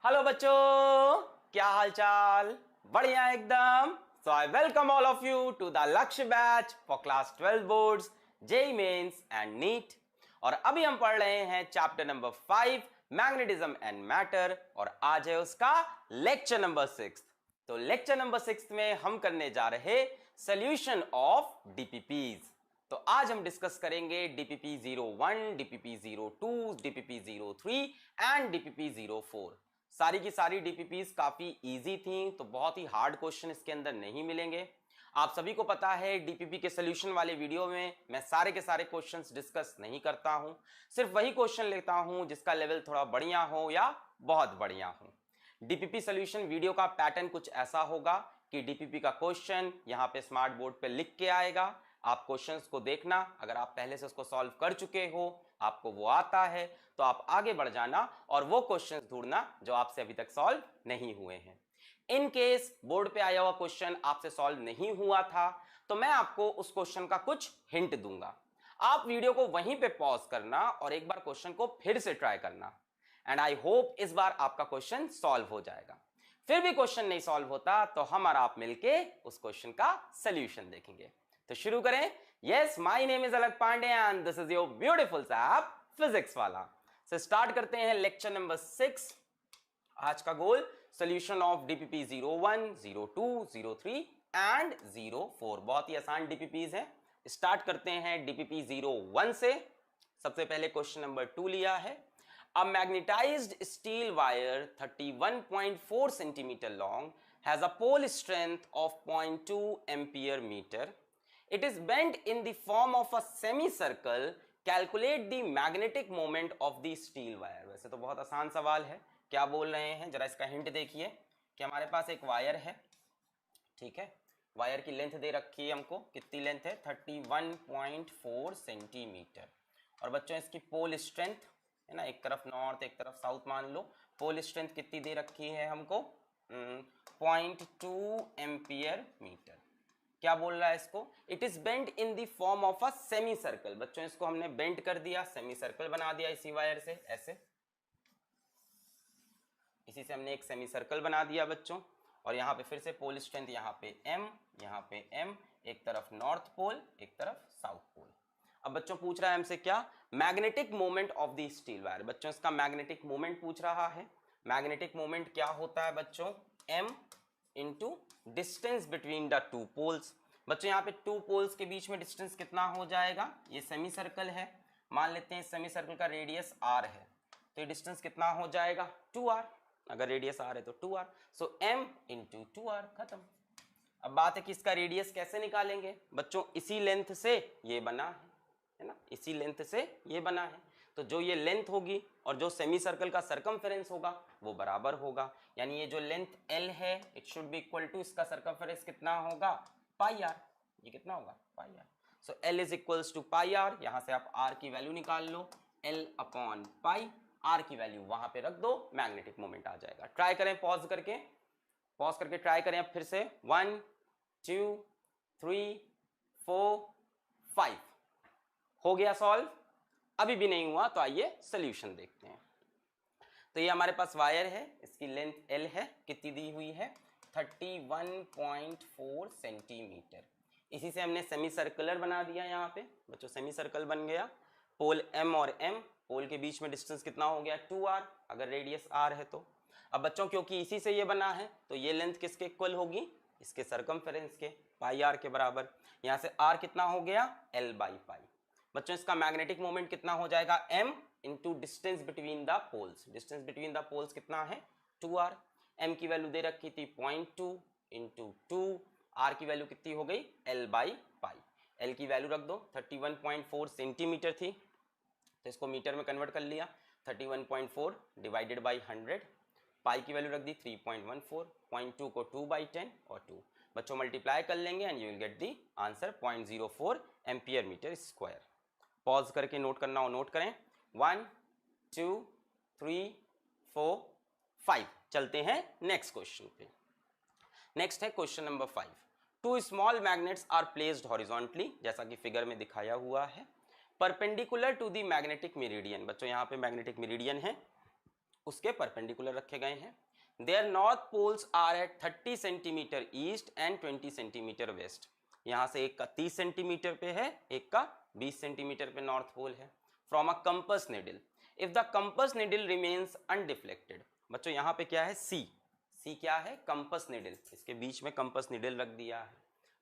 Hello बच्चों, क्या हाल चाल? बढ़िया एकदम। So I welcome all of you to the Lakshya batch for class 12 boards, JEE mains and NEET. और अभी हम पढ़ रहे हैं chapter number 5 magnetism and matter, और आज है उसका लेक्चर नंबर 6। तो लेक्चर नंबर 6 में हम करने जा रहे सोल्यूशन ऑफ डीपीपीज। तो आज हम डिस्कस करेंगे DPP 01, DPP 02, DPP 03 and DPP 04। सारी की सारी डीपीपीज काफी इजी थी, तो बहुत ही हार्ड क्वेश्चन इसके अंदर नहीं मिलेंगे। आप सभी को पता है डीपीपी के सोल्यूशन वाले वीडियो में मैं सारे के सारे क्वेश्चंस डिस्कस नहीं करता हूं, सिर्फ वही क्वेश्चन लेता हूं जिसका लेवल थोड़ा बढ़िया हो या बहुत बढ़िया हो। डीपीपी सोल्यूशन वीडियो का पैटर्न कुछ ऐसा होगा कि डीपीपी का क्वेश्चन यहाँ पे स्मार्ट बोर्ड पे लिख के आएगा, आप क्वेश्चंस को देखना, अगर आप पहले से उसको सॉल्व कर चुके हो, आपको वो आता है, तो आप आगे बढ़ जाना और वो क्वेश्चंस ढूंढना जो आपसे अभी तक सॉल्व नहीं हुए हैं। इन केस बोर्ड पे आया हुआ क्वेश्चन आपसे सॉल्व नहीं हुआ था, तो मैं आपको उस क्वेश्चन का कुछ हिंट दूंगा। आप वीडियो को वहीं पे पॉज करना और एक बार क्वेश्चन को फिर से ट्राई करना, एंड आई होप इस बार आपका क्वेश्चन सॉल्व हो जाएगा। फिर भी क्वेश्चन नहीं सॉल्व होता तो हम और आप मिलके उस क्वेश्चन का सोल्यूशन देखेंगे। तो शुरू करें। Yes, my name is Alakh Pandey and this is your beautiful app physics वाला। से स्टार्ट करते हैं लेक्चर नंबर 6। आज का गोल सोल्यूशन ऑफ डीपीपी 01, 02, 03 एंड 04। बहुत ही आसान डीपीपीज हैं। स्टार्ट करते हैं डीपीपी 01 से। सबसे पहले क्वेश्चन नंबर 2 लिया है। A magnetized steel wire 31.4 centimeter long has a pole strength of 0.2 ampere meter. It is bent in the form of a semicircle. Calculate the magnetic moment of the steel wire. वैसे तो बहुत आसान सवाल है, क्या बोल रहे हैं जरा इसका हिंट देखिए कि हमारे पास एक वायर है, ठीक है, वायर की लेंथ दे रखी है हमको, कितनी लेंथ है 31.4 सेंटीमीटर। और बच्चों इसकी पोल स्ट्रेंथ है ना, एक तरफ नॉर्थ एक तरफ साउथ मान लो, पोल स्ट्रेंथ कितनी दे रखी है हमको 0.2 एम्पियर मीटर। क्या बोल रहा है इसको, it is bent in the form of a semi circle. बच्चों इसको हमने बेंट कर दिया, सेमी सर्कल बना दिया इसी वायर से, ऐसे इसी से हमने एक सेमी सर्कल बना दिया बच्चों। और यहाँ पे फिर से पोल स्ट्रेंथ, यहाँ पे m, यहाँ पे m, एक तरफ नॉर्थ पोल एक तरफ साउथ पोल। अब बच्चों पूछ रहा है हमसे क्या, magnetic moment of the steel wire. बच्चों इसका मैग्नेटिक मोमेंट पूछ रहा है। मैग्नेटिक मोमेंट क्या होता है बच्चों, m into distance between the two poles. बच्चों यहाँ पे टू पोल्स के बीच में डिस्टेंस कितना हो जाएगा, ये सेमी सर्कल है, मान लेते हैं सेमी सर्कल का रेडियस r है, तो ये डिस्टेंस कितना हो जाएगा 2r। अगर रेडियस r है तो 2r, सो m इंटू 2r, खत्म। अब बात है कि इसका रेडियस कैसे निकालेंगे बच्चों, इसी लेंथ से ये बना है ना, इसी लेंथ से ये बना है, तो जो ये लेंथ होगी और जो सेमी सर्कल का सरकमफेरेंस होगा वो बराबर होगा। यानी ये जो लेंथ l है it should be equal to इसका सरकमफेरेंस कितना होगा पाई r। ये कितना होगा pi r। So l is equals to pi r। यहां से आप r की वैल्यू निकाल लो, l अपॉन पाई, r की वैल्यू वहां पे रख दो, मैग्नेटिक मोमेंट आ जाएगा। ट्राई करें पॉज करके ट्राई करें अब फिर से, 1 2 3 4 5। हो गया सॉल्व? अभी भी नहीं हुआ तो आइए सोल्यूशन देखते हैं। तो ये हमारे पास वायर है, इसकी लेंथ l है, कितनी दी हुई है 31.4 सेंटीमीटर। इसी से हमने सेमी सर्कुलर बना दिया, यहाँ पे बच्चों सेमी सर्कल बन गया। पोल m और m, पोल के बीच में डिस्टेंस कितना हो गया 2r, अगर रेडियस r है तो। अब बच्चों क्योंकि इसी से ये बना है तो ये लेंथ किसके इक्वल होगी, इसके सरकमफेरेंस के, पाई r के बराबर। यहाँ से r कितना हो गया l बाई पाई। बच्चों इसका मैग्नेटिक मोमेंट कितना हो जाएगा m into distance between the poles. Distance between the poles कितना है 2r। m की वैल्यू दे रखी थी 0.2 इंटू 2, r की वैल्यू कितनी हो गई l बाई पाई। l की वैल्यू रख दो, 31.4 सेंटीमीटर थी तो इसको मीटर में कन्वर्ट कर लिया, 31.4 डिवाइडेड बाई 100। पाई की वैल्यू रख दी 3.14, 0.2 को 2 बाई 10 और 2। बच्चों मल्टीप्लाई कर लेंगे and you will get the answer 0.04 ampere metre square. Pause करके नोट करना हो नोट करें, 1 2 3 4 5। चलते हैं नेक्स्ट क्वेश्चन पे। नेक्स्ट है question number 5। Two small magnets are placed horizontally, जैसा कि फिगर में दिखाया हुआ है, perpendicular to the magnetic meridian. बच्चों यहाँ पे मैग्नेटिक मेरिडियन है उसके परपेंडिकुलर रखे गए हैं। Their north poles are at 30 centimetre east and 20 centimetre west. यहाँ से एक का 30 सेंटीमीटर पे है, एक का 20 सेंटीमीटर पे नॉर्थ पोल है। From a compass needle, if the compass needle remains undeflected. बच्चों यहाँ पे क्या है, सी, सी क्या है, कंपस निडल, इसके बीच में कंपस निडल रख दिया है।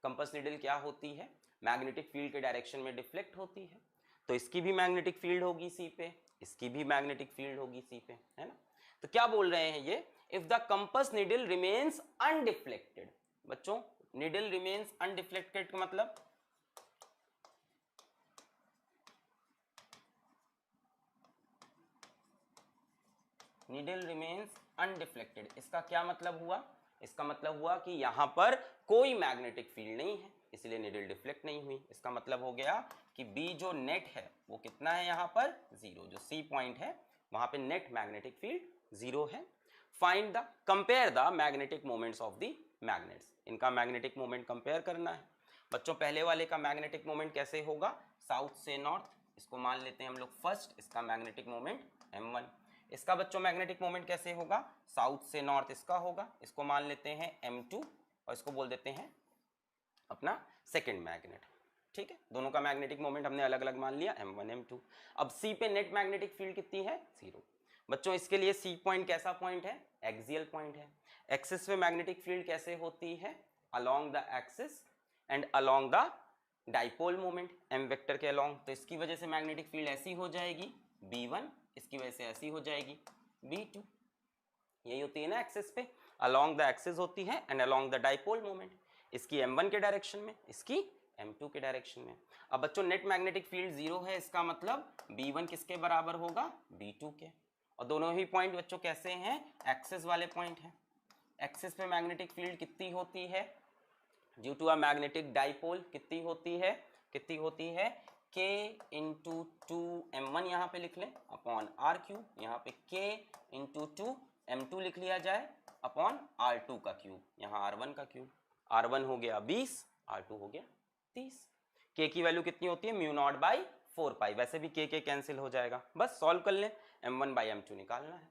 कंपस निडल क्या होती है, मैग्नेटिक फील्ड के डायरेक्शन में डिफ्लेक्ट होती है, तो इसकी भी मैग्नेटिक फील्ड होगी सी पे, इसकी भी मैग्नेटिक फील्ड होगी सी पे, है ना। तो क्या बोल रहे हैं ये, if the compass needle remains undeflected. बच्चों निडल रिमेन्स अनडिफ्लेक्टेड का मतलब निडल रिमेन्स अनडिफ्लेक्टेड, इसका क्या मतलब हुआ, इसका मतलब हुआ कि यहां पर कोई मैग्नेटिक फील्ड नहीं है, इसलिए निडल डिफ्लेक्ट नहीं हुई। इसका मतलब हो गया कि बी जो नेट है वो कितना है, यहां पर जीरो, जो सी पॉइंट है वहां पे नेट मैग्नेटिक फील्ड जीरो है। Find the, compare the magnetic moments of the magnets, इनका मैग्नेटिक मोमेंट कंपेयर करना है। बच्चों पहले वाले का मैग्नेटिक मोमेंट कैसे होगा, साउथ से नॉर्थ, इसको मान लेते हैं हम लोग फर्स्ट, इसका मैग्नेटिक मोमेंट m1। इसका बच्चों मैग्नेटिक मोमेंट कैसे होगा, साउथ से नॉर्थ इसका होगा, इसको मान लेते हैं m2 और इसको बोल देते हैं अपना सेकंड मैग्नेट। ठीक है, दोनों का मैग्नेटिक मोमेंट हमने अलग अलग मान लिया m1 m2। अब C पे नेट मैग्नेटिक फील्ड कितनी है, जीरो। बच्चों इसके लिए C पॉइंट कैसा पॉइंट है, एक्सियल पॉइंट है। एक्सिस पे मैग्नेटिक फील्ड कैसे होती है, along the axis and along the dipole moment m vector के अलोंग। तो इसकी वजह से मैग्नेटिक फील्ड ऐसी हो जाएगी B1, इसकी वजह से ऐसी हो जाएगी B2। यही होती है ना एक्सिस पे, अलोंग द एक्सिस होती है and along the dipole moment. इसकी m1 के डायरेक्शन में, इसकी m2 के डायरेक्शन में। अब बच्चों नेट मैग्नेटिक फील्ड जीरो है, इसका मतलब B1 किसके बराबर होगा, B2 के। और दोनों ही पॉइंट बच्चों कैसे हैं, एक्सिस वाले पॉइंट हैं। एक्सिस पे मैग्नेटिक फील्ड कितनी होती है, due to a magnetic dipole कितनी होती है, कितनी होती है, K इंटू 2m1 यहाँ पे लिख लें अपॉन R3, यहाँ पे K इंटू 2m2 लिख लिया जाए अपॉन R2 का क्यूब, यहाँ R1 का क्यूब। R1 हो गया 20, R2 हो गया 30। K की वैल्यू कितनी होती है, म्यू नॉट बाई 4 पाई, वैसे भी K कैंसिल हो जाएगा, बस सॉल्व कर लें, m1 बाई m2 निकालना है।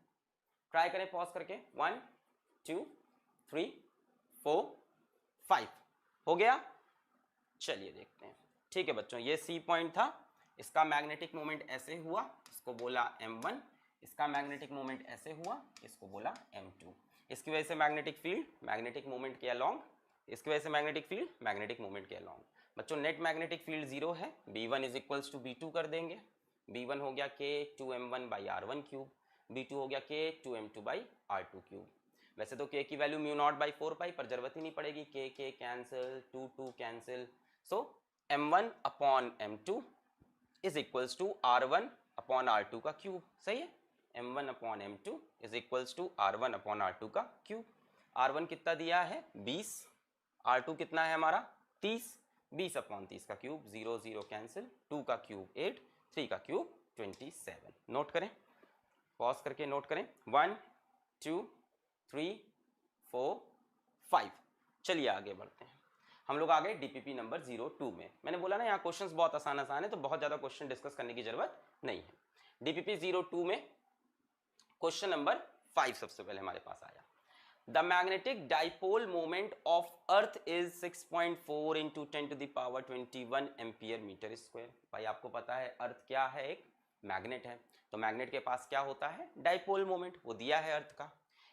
ट्राई करें पॉज करके, 1 2 3 4 5 हो गया। चलिए देखते हैं। ठीक है बच्चों, ये सी पॉइंट था, इसका मैग्नेटिक मोमेंट ऐसे हुआ, इसको बोला m1, इसका मैग्नेटिक मोमेंट ऐसे हुआ, इसको बोला m2। इसकी वजह से मैग्नेटिक फील्ड मैग्नेटिक मोमेंट के अलोंग, इसकी वजह से मैग्नेटिक फील्ड मैग्नेटिक मोमेंट के अलोंग। बच्चों नेट मैग्नेटिक फील्ड जीरो है, B1 is equals to B2 कर देंगे। B1 हो गया K 2m1 by R1 cube, B2 हो गया K 2m2 by R2 cube. वैसे तो K की value mu naught by 4 pi, पर जरूरत ही नहीं पड़ेगी, K cancel, 2 cancel, so m1 upon m2 is equals to R1 upon R2 का क्यूब। सही है, m1 upon m2 is equals to R1 upon R2 का क्यूब। R1 कितना दिया है 20, R2 कितना है हमारा 30, 20 अपॉन 30 का क्यूब, 0 0 कैंसिल, 2 का क्यूब 8, 3 का क्यूब 27। नोट करें, पॉज करके नोट करें, 1 2 3 4 5। चलिए आगे बढ़ते हैं, हम लोग आ गए डीपीपी नंबर 02 में। मैंने बोला ना यहाँ क्वेश्चंस बहुत आसान आसान है, तो बहुत ज्यादा क्वेश्चन डिस्कस करने की जरूरत नहीं है। डीपीपी 02 में क्वेश्चन नंबर 5 सबसे पहले हमारे पास आया। The magnetic dipole moment of earth is 6.4 into 10 to the power 21 ampere metre square. भाई आपको पता है अर्थ क्या है, एक मैग्नेट है, तो मैग्नेट के पास क्या होता है, डाइपोल मोमेंट, वो दिया है अर्थ का।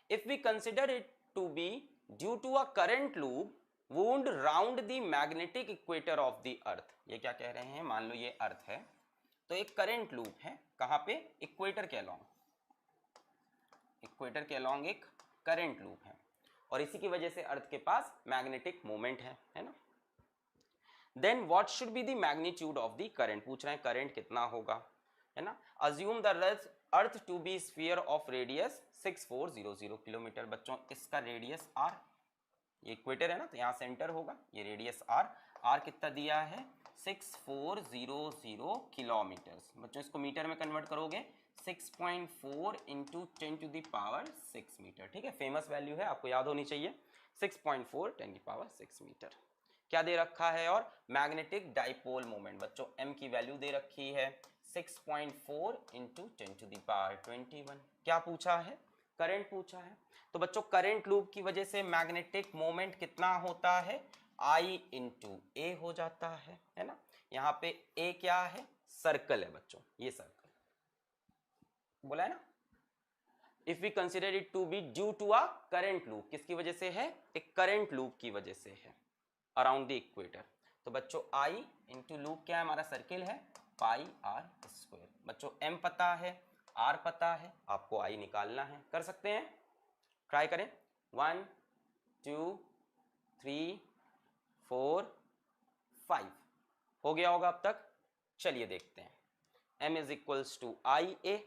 If we consider it to be due to a current loop wound round the magnetic equator of the earth. ये क्या कह रहे हैं, मान लो ये अर्थ है, तो एक करंट लूप है, कहां पे, इक्वेटर के अलोंग, इक्वेटर के अलोंग एक करंट लूप है, और इसी की वजह से अर्थ के पास मैग्नेटिक मोमेंट है ना। Then what should be the magnitude of the current, पूछ रहे हैं करंट कितना होगा, है ना। Assume the earth to be sphere of radius 6400 kilometre. बच्चों इसका रेडियस r, ये इक्वेटर है ना, तो यहाँ सेंटर होगा, ये रेडियस r कितना दिया है 6400 किलोमीटर। बच्चों इसको मीटर में कन्वर्ट करोगे 6.4 into 10 to the power 6 metre. ठीक है, फेमस वैल्यू है, आपको याद होनी चाहिए, 6.4 10 टू द पावर 6 मीटर। क्या दे रखा है, और मैग्नेटिक डाइपोल मोमेंट, बच्चों m की वैल्यू दे रखी है 6.4 इंटू 10⁻21। क्या पूछा है? करंट पूछा है। तो बच्चों करंट लूप की वजह से मैग्नेटिक मोमेंट कितना होता है? I इंटू ए हो जाता है ना। यहाँ पे ए क्या है? सर्कल है बच्चों, ये सर्कल बोला है ना। If we consider it to be due to a current loop, किसकी वजह से है? एक करंट लूप की वजह से है अराउंड द इक्वेटर। तो बच्चों I इंटू लूप क्या है? हमारा सर्किल है पाई आर स्क्वायर। बच्चों m पता है, r पता है, आपको I निकालना है। कर सकते हैं, ट्राई करें। 1 2 3 4 5 हो गया होगा अब तक। चलिए देखते हैं। m is equals to I A,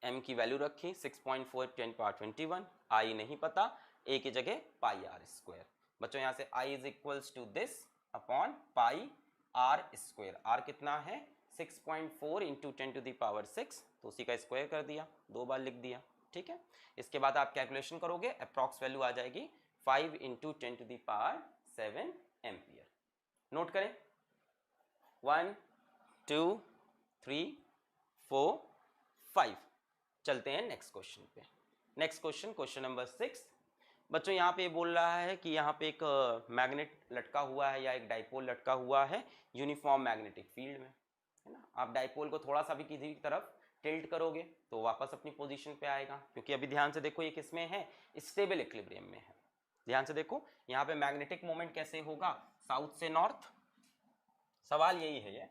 m की वैल्यू रखी 6.4 10⁻21, I नहीं पता, a की जगह पाई आर स्क्वायर। बच्चों यहाँ से I is equals to this upon pi r square. r कितना है? 6.4 इंटू 10⁻6, तो उसी का स्क्वायर कर दिया, 2 बार लिख दिया, ठीक है। इसके बाद आप कैलकुलेशन करोगे, अप्रॉक्स वैल्यू आ जाएगी 5 इंटू 10⁻7 एम्पियर। नोट करें, 1 2 3 4 5। चलते हैं नेक्स्ट क्वेश्चन पे। Next question, question number 6। बच्चों यहाँ पे बोल रहा है कि यहाँ पे एक मैग्नेट लटका हुआ है या एक डाइपोल लटका हुआ है यूनिफॉर्म मैग्नेटिक फील्ड में, है ना। आप डाइपोल को थोड़ा सा भी किसी तरफ टिल्ट करोगे तो वापस अपनी पोजीशन पे आएगा, क्योंकि अभी ध्यान से देखो ये किसमें है? स्टेबल इक्विलिब्रियम में है। ध्यान से देखो यहाँ पे मैग्नेटिक मोमेंट कैसे होगा? साउथ से नॉर्थ। सवाल यही है, ये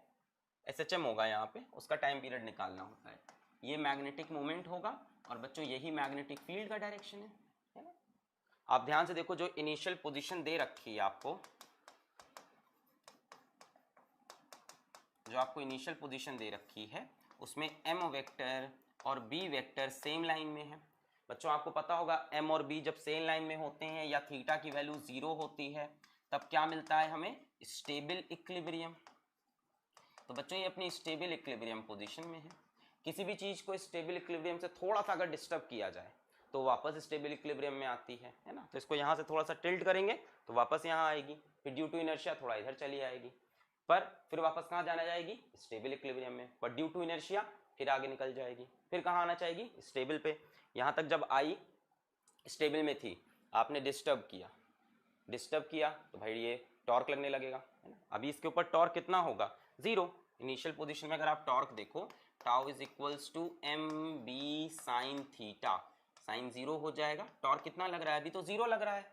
SHM होगा यहाँ पे, उसका टाइम पीरियड निकालना होता है। ये मैग्नेटिक मोमेंट होगा और बच्चों यही मैग्नेटिक फील्ड का डायरेक्शन है ना। आप ध्यान से देखो, जो इनिशियल पोजीशन दे रखी है आपको, जो आपको इनिशियल पोजीशन दे रखी है उसमें m वेक्टर और b वेक्टर सेम लाइन में है। बच्चों आपको पता होगा m और b जब सेम लाइन में होते हैं या थीटा की वैल्यू 0 होती है तब क्या मिलता है हमें? Stable equilibrium. तो बच्चों ये अपनी स्टेबल इक्विलिब्रियम पोजीशन में है। किसी भी चीज को स्टेबल इक्विलिब्रियम से थोड़ा सा अगर डिस्टर्ब किया जाए तो वापस स्टेबल इक्विलिब्रियम में आती है ना। तो इसको यहाँ से थोड़ा सा टिल्ट करेंगे तो वापस यहाँ आएगी, फिर ड्यू टू इनर्शिया थोड़ा इधर चली आएगी, पर फिर वापस कहाँ जाना जाएगी? स्टेबल इक्विलिब्रियम में। पर ड्यू टू इनर्शिया फिर आगे निकल जाएगी, फिर कहाँ आना चाहेगी? स्टेबल पे। यहाँ तक जब आई स्टेबल में थी, आपने डिस्टर्ब किया तो भाई ये टॉर्क लगने लगेगा, है ना। अभी इसके ऊपर टॉर्क कितना होगा? 0। इनिशियल पोजीशन में अगर आप टॉर्क देखो, tau is equals to m B sine theta, sine 0 हो जाएगा। टॉर्क कितना लग रहा है? अभी तो 0 लग रहा है,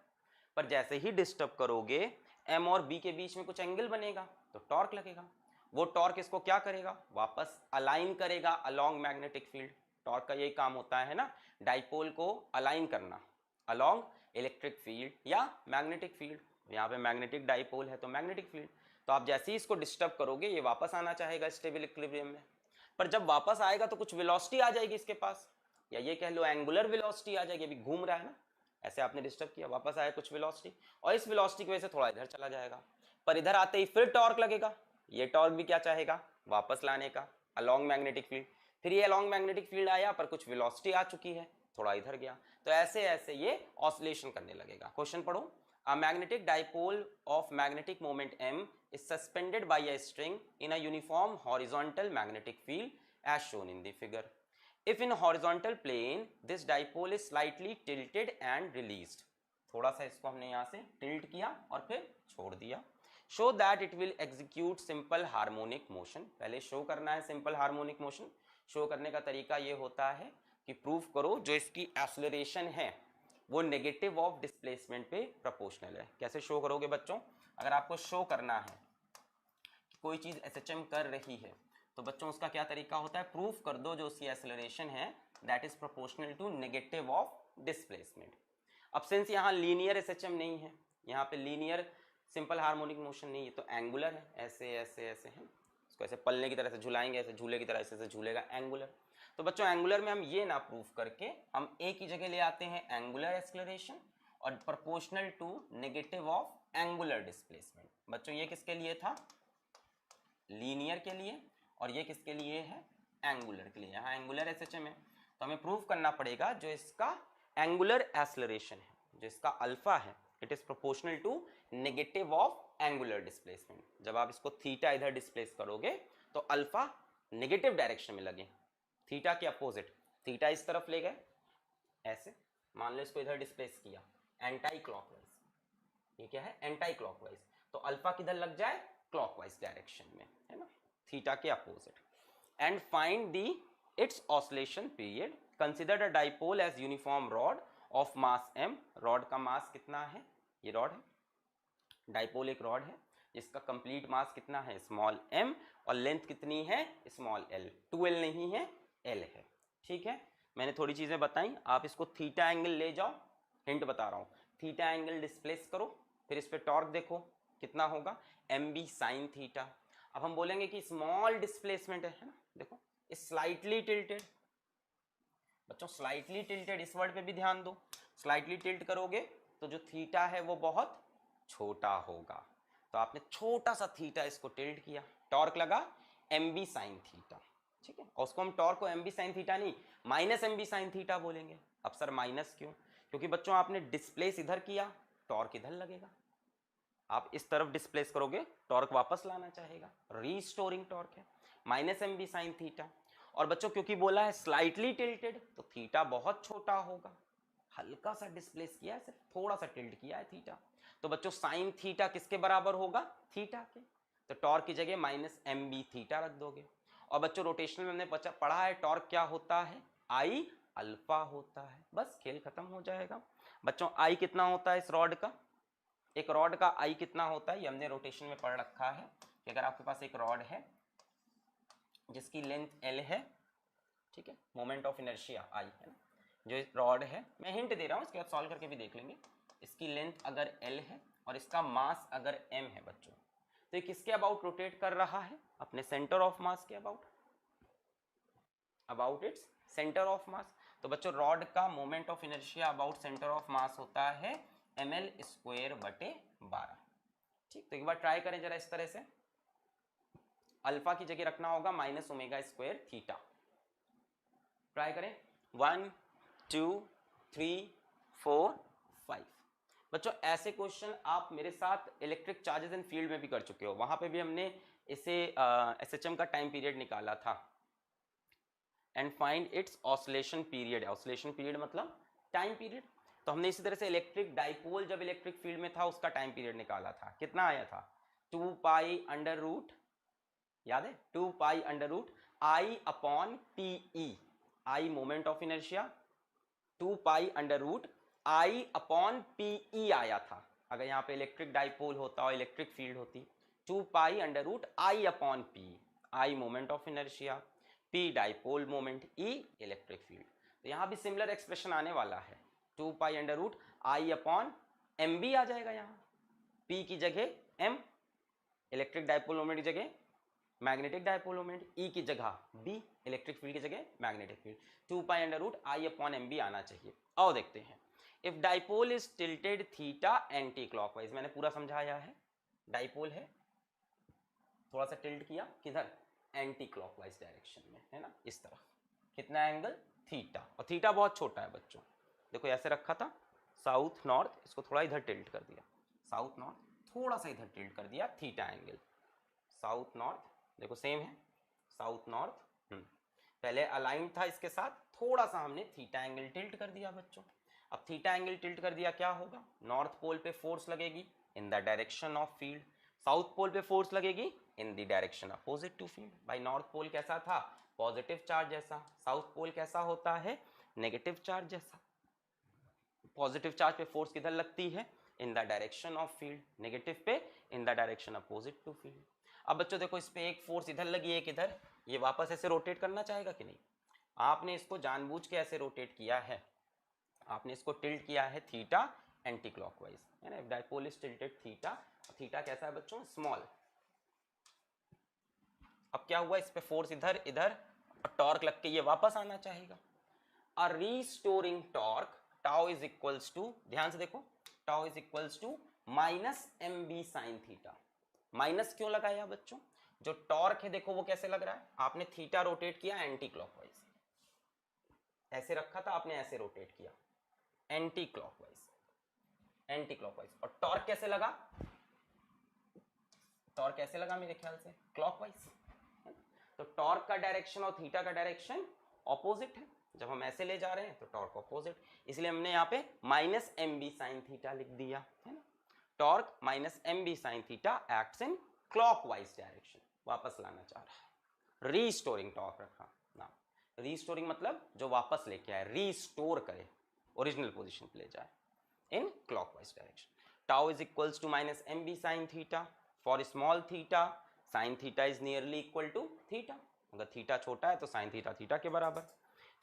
पर जैसे ही डिस्टर्ब करोगे m और b के बीच में कुछ एंगल बनेगा तो टॉर्क लगेगा। वो टॉर्क इसको क्या करेगा? वापस अलाइन करेगा अलोंग मैग्नेटिक फील्ड। टॉर्क का यही काम होता है ना, डाइपोल को अलाइन करना अलोंग इलेक्ट्रिक फील्ड या मैग्नेटिक फील्ड। यहाँ पे मैग्नेटिक डाइपोल है तो मैग्नेटिक फील्ड। तो आप जैसे ही इसको डिस्टर्ब करोगे ये वापस आना चाहेगा स्टेबल इक्विलिब्रियम में, पर जब वापस आएगा तो कुछ वेलोसिटी आ जाएगी इसके पास, या ये कह लो एंगुलर वेलोसिटी आ जाएगी। अभी घूम रहा है ना, ऐसे आपने डिस्टर्ब किया, वापस आया कुछ वेलोसिटी, और इस वेलोसिटी की वजह से थोड़ा इधर चला जाएगा, पर इधर आते ही फिर टॉर्क लगेगा। ये टॉर्क भी क्या चाहेगा? वापस लाने का अलोंग मैग्नेटिक फील्ड। फिर ये अलोंग मैग्नेटिक फील्ड आया पर कुछ वेलोसिटी आ चुकी है, थोड़ा इधर गया, तो ऐसे ऐसे ये ऑसिलेशन करने लगेगा। क्वेश्चन पढ़ो। A magnetic dipole of magnetic moment m is suspended by a string in a uniform horizontal magnetic field as shown in the figure. If in horizontal plane this dipole is slightly tilted and released, थोड़ा सा इसको हमने यहाँ से tilt किया और फिर छोड़ दिया, show that it will execute simple harmonic motion। पहले शो करना है सिंपल हार्मोनिक मोशन। शो करने का तरीका ये होता है कि प्रूफ करो जो इसकी एक्सेलरेशन है वो नेगेटिव ऑफ डिस्प्लेसमेंट पे प्रोपोर्शनल है। कैसे शो करोगे बच्चों? अगर आपको शो करना है कि कोई चीज SHM कर रही है तो बच्चों उसका क्या तरीका होता है? प्रूफ कर दो जो उसकी एक्सेलरेशन है that is proportional to negative of displacement. अब सिंस यहाँ लीनियर SHM नहीं है, यहाँ पे लीनियर सिंपल हार्मोनिक मोशन नहीं है, तो एंगुलर है, ऐसे ऐसे ऐसे है, इसको ऐसे पल्ले की तरह से झुलाएंगे, ऐसे झूले की तरह ऐसे झूलेगा, एंगुलर। तो बच्चों एंगुलर में हम ये ना प्रूफ करके हम ए की जगह ले आते हैं एंगुलर एक्सेलरेशन और proportional to negative of angular displacement. बच्चों ये किसके लिए था? लीनियर के लिए, और ये किसके लिए है? एंगुलर के लिए। यहाँ एंगुलर SHM है तो हमें प्रूफ करना पड़ेगा जो इसका एंगुलर एक्सेलरेशन है, जो इसका अल्फा है, it is proportional to negative of angular displacement. जब आप इसको थीटा इधर डिस्प्लेस करोगे तो अल्फा नेगेटिव डायरेक्शन में लगे, थीटा के अपोजिट, थीटा इस तरफ ले गए ऐसे, मान लो इसको इधर डिस्प्लेस किया एंटी क्लॉकवाइज, ये क्या है एंटी क्लॉकवाइज, तो अल्फा किधर लग जाए क्लॉकवाइज डायरेक्शन में, है ना, थीटा के opposite. And find the its oscillation period, consider a dipole as uniform rod of mass m, rod का मास कितना है, ये रॉड है, डाइपोल एक रॉड है जिसका कंप्लीट मास कितना है स्मॉल m और लेंथ कितनी है स्मॉल l, 2l नहीं है l है, ठीक है। मैंने थोड़ी चीजें बताई, आप इसको थीटा एंगल ले जाओ, हिंट बता रहा हूं, थीटा एंगल डिस्प्लेस करो, फिर इस पे टॉर्क देखो कितना होगा mb sin थीटा। अब हम बोलेंगे कि स्मॉल डिस्प्लेसमेंट है ना, देखो स्लाइटली टिल्टेड, बच्चों स्लाइटली टिल्टेड इस वर्ड पे भी ध्यान दो, स्लाइटली टिल्ट करोगे तो जो थीटा है वो बहुत छोटा होगा, तो आपने छोटा सा थीटा इसको टिल्ट किया, टॉर्क लगा mb sin थीटा, ठीक है, और उसको हम टॉर्क को mb sin थीटा नहीं माइनस mb sin थीटा बोलेंगे। अब सर माइनस क्यों, क्योंकि बच्चों आपने डिस्प्लेस इधर किया, टॉर्क इधर लगेगा, आप इस तरफ डिस्प्लेस करोगे टॉर्क वापस लाना चाहेगा, रीस्टोरिंग टॉर्क है, माइनस mb sin थीटा। और बच्चों क्योंकि बोला है स्लाइटली टिल्टेड तो थीटा बहुत छोटा होगा, हल्का सा डिस्प्लेस किया है, सिर्फ थोड़ा सा टिल्ट किया है थीटा, तो बच्चों साइन थीटा किसके बराबर होगा थीटा के, तो टॉर्क की जगह माइनस mb थीटा रख दोगे। और बच्चों रोटेशनल में हमने पढ़ा है टॉर्क क्या होता है आई अल्फा होता है, बस खेल खत्म हो जाएगा। बच्चों आई कितना होता है इस रॉड का, एक रॉड का आई कितना होता है ये हमने रोटेशन में पढ़ रखा है कि अगर आपके पास एक रॉड है जिसकी लेंथ l है, ठीक है, मोमेंट ऑफ इनर्शिया आई है ना, जो रॉड है, मैं हिंट दे रहा हूँ इसके बाद सॉल्व करके भी देख लेंगे, इसकी लेंथ अगर l है और इसका मास अगर m है बच्चों, तो ये किसके अबाउट रोटेट कर रहा है अपने सेंटर ऑफ मास के about, about its centre of mass. तो बच्चों रॉड का moment of inertia about centre of mass होता है ml स्क्वायर बटे 12, ठीक, तो एक बार ट्राई करें जरा इस तरह से, अल्फा की जगह रखना होगा minus omega square theta, try करें 1 2 3 4 5। बच्चों ऐसे क्वेश्चन आप मेरे साथ इलेक्ट्रिक चार्जेस एंड फील्ड में भी कर चुके हो, वहां पे भी हमने इसे एसएचएम का टाइम पीरियड निकाला था, and find its oscillation period, oscillation period मतलब टाइम पीरियड, तो हमने इसी तरह से इलेक्ट्रिक डाइपोल जब इलेक्ट्रिक फील्ड में था उसका टाइम पीरियड निकाला था, कितना आया था 2 पाई अंडर रूट, याद है 2 pi under root I upon PE, I moment of inertia, 2 pi under root I upon PE आया था, अगर यहाँ पे इलेक्ट्रिक डाइपोल होता और इलेक्ट्रिक फील्ड होती, 2 pi under root I upon p, I moment of inertia, p dipole moment, E electric field, तो यहाँ भी सिमिलर एक्सप्रेशन आने वाला है, 2 pi under root I upon m B आ जाएगा, यहाँ पी की जगह एम इलेक्ट्रिक डाइपोल मोमेंट की जगह मैग्नेटिक डाइपोल मोमेंट, ई की जगह बी इलेक्ट्रिक फील्ड की जगह magnetic field, 2 pi under root I upon m B आना चाहिए। और देखते हैं if dipole is tilted theta anticlockwise, मैंने पूरा समझाया है, डाइपोल है थोड़ा सा टिल्ट किया किधर एंटी क्लॉकवाइज डायरेक्शन में, है ना, इस तरफ, कितना एंगल थीटा, और थीटा बहुत छोटा है बच्चों, देखो ऐसे रखा था साउथ नॉर्थ, इसको थोड़ा इधर टिल्ट कर दिया, साउथ नॉर्थ थोड़ा सा इधर टिल्ट कर दिया, थीटा एंगल साउथ नॉर्थ, देखो सेम है साउथ नॉर्थ, पहले अलाइन था इसके साथ, थोड़ा सा हमने थीटा एंगल टिल्ट कर दिया बच्चों। अब थीटा एंगल टिल्ट कर दिया क्या होगा, नॉर्थ पोल पे फोर्स लगेगी in the direction of field, south pole पे फोर्स लगेगी in the direction opposite to field. भाई नॉर्थ पोल कैसा था पॉजिटिव चार्ज जैसा, साउथ पोल कैसा होता है नेगेटिव चार्ज जैसा, पॉजिटिव चार्ज पे फोर्स किधर लगती है in the direction of field, negative पे in the direction opposite to field. अब बच्चों देखो इस पे एक फोर्स इधर लगी है किधर, ये वापस ऐसे रोटेट करना चाहेगा कि नहीं, आपने इसको जानबूझ के ऐसे रोटेट किया है, आपने इसको टिल्ट किया है थीटा एंटी क्लॉकवाइज, है ना, dipole is tilted theta, theta कैसा है बच्चों स्मॉल। अब क्या हुआ इस पे फोर्स इधर इधर और टॉर्क लग के ये वापस आना चाहेगा, a restoring torque tau is equals to, ध्यान से देखो tau is equals to minus m B sine theta, minus क्यों लगाया बच्चों, जो टॉर्क है देखो वो कैसे लग रहा है, आपने थीटा रोटेट किया एंटी क्लॉकवाइज, ऐसे रखा था आपने ऐसे रोटेट किया एंटी क्लॉकवाइज, एंटी क्लॉकवाइज, और टॉर्क कैसे लगा, टॉर्क कैसे लगा मेरे ख्याल से क्लॉकवाइज, तो टॉर्क का डायरेक्शन और थीटा का डायरेक्शन ऑपोजिट है। जब हम ऐसे ले जा रहे हैं तो टॉर्क ऑपोजिट, इसलिए हमने यहाँ पे minus m B sine theta लिख दिया है ना। Torque minus m B sine theta acts in clockwise direction, वापस लाना चाह रहा है, रीस्टोरिंग टॉर्क रखा ना। रीस्टोरिंग मतलब जो वापस लेके आए, रीस्टोर करे, ओरिजिनल पोजीशन पे ले जाए in clockwise direction. Tau is equals to minus m B sine theta, for small theta sine theta is nearly equal to theta, अगर थीटा छोटा है तो साइन थीटा थीटा के बराबर।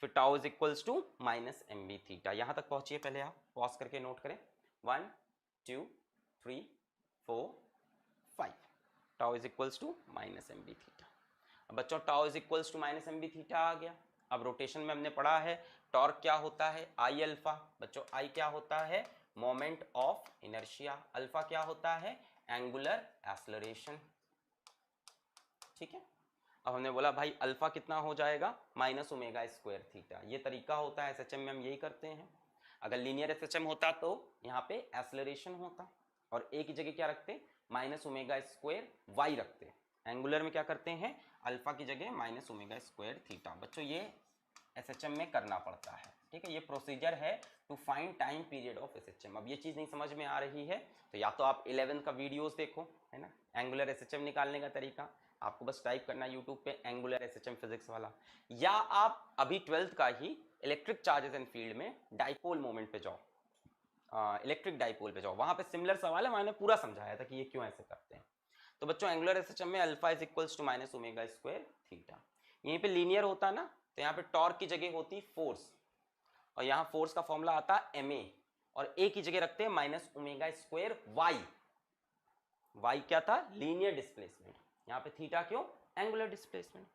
फिर tau is equals to minus m B theta, यहां तक पहुंचिए, पहले आप पॉज करके नोट करें, 1 2 3 4 5, tau is equals to minus m B theta. अब बच्चों tau is equals to minus m B theta आ गया। अब रोटेशन में हमने पढ़ा है टॉर्क क्या होता है, आई अल्फा। बच्चों आई क्या होता है, मोमेंट ऑफ इनर्शिया, अल्फा क्या होता है, एंगुलर एक्सेलरेशन, ठीक है। अब हमने बोला भाई अल्फा कितना हो जाएगा, माइनस ओमेगा स्क्वायर थीटा। ये तरीका होता है एसएचएम में, हम यही करते हैं। अगर लीनियर एसएचएम होता तो यहाँ पे एक्सेलरेशन होता और एक ही जगह क्या रखते, माइनस ओमेगा स्क्वायर वाई रखते। एंगुलर में क्या करते हैं, अल्फा की जगह माइनस ओमेगा स्क्वायर थीटा। बच्चों ये एसएचएम में करना पड़ता है, ठीक है। ये प्रोसीजर है to find time period of SHM. अब ये चीज़ नहीं समझ में आ रही है तो या तो आप 11 का वीडियोस देखो, है ना, एंगुलर एसएचएम निकालने का तरीका, आपको बस टाइप करना यूट्यूब पे एंगुलर एसएचएम फिजिक्स वाला, या आप अभी 12th का ही इलेक्ट्रिक चार्जेस एंड फील्ड में डाइपोल मोमेंट पे जाओ, इलेक्ट्रिक डाइपोल पे जाओ, वहां पे सिमिलर सवाल है, मैंने पूरा समझाया था कि ये क्यों ऐसे करते हैं। तो बच्चों एंगुलर एसएचएम में alpha is equals to minus omega square theta. यहीं पे लीनियर होता ना तो यहाँ पे टॉर्क की जगह होती फोर्स, और यहाँ फोर्स का फॉर्मूला आता एम ए, और ए की जगह रखते हैं minus omega square y. Y क्या था, लीनियर डिस्प्लेसमेंट, यहाँ पे थीटा क्यों, एंगुलर डिस्प्लेसमेंट।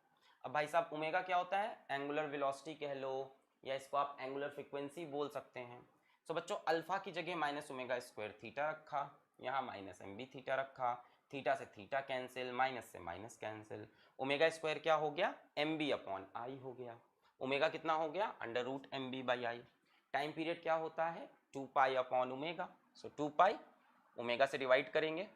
अब भाई साहब ओमेगा क्या होता है, एंगुलर वेलोसिटी कह लो, या इसको आप एंगुलर फ्रीक्वेंसी बोल सकते हैं। तो बच्चों अल्फा की जगह माइनस ओमेगा स्क्वायर थीटा रखा, यहाँ माइनस एम बी थीटा रखा, थीटा से थीटा कैंसिल, माइनस से माइनस कैंसिल, ओमेगा स्क्वायर क्या हो गया, एम बी अपॉन आई हो गया, ओमेगा कितना हो गया, under root m B by I. Time period क्या होता है, 2 pi upon omega, so 2 pi omega से डिवाइड करेंगे,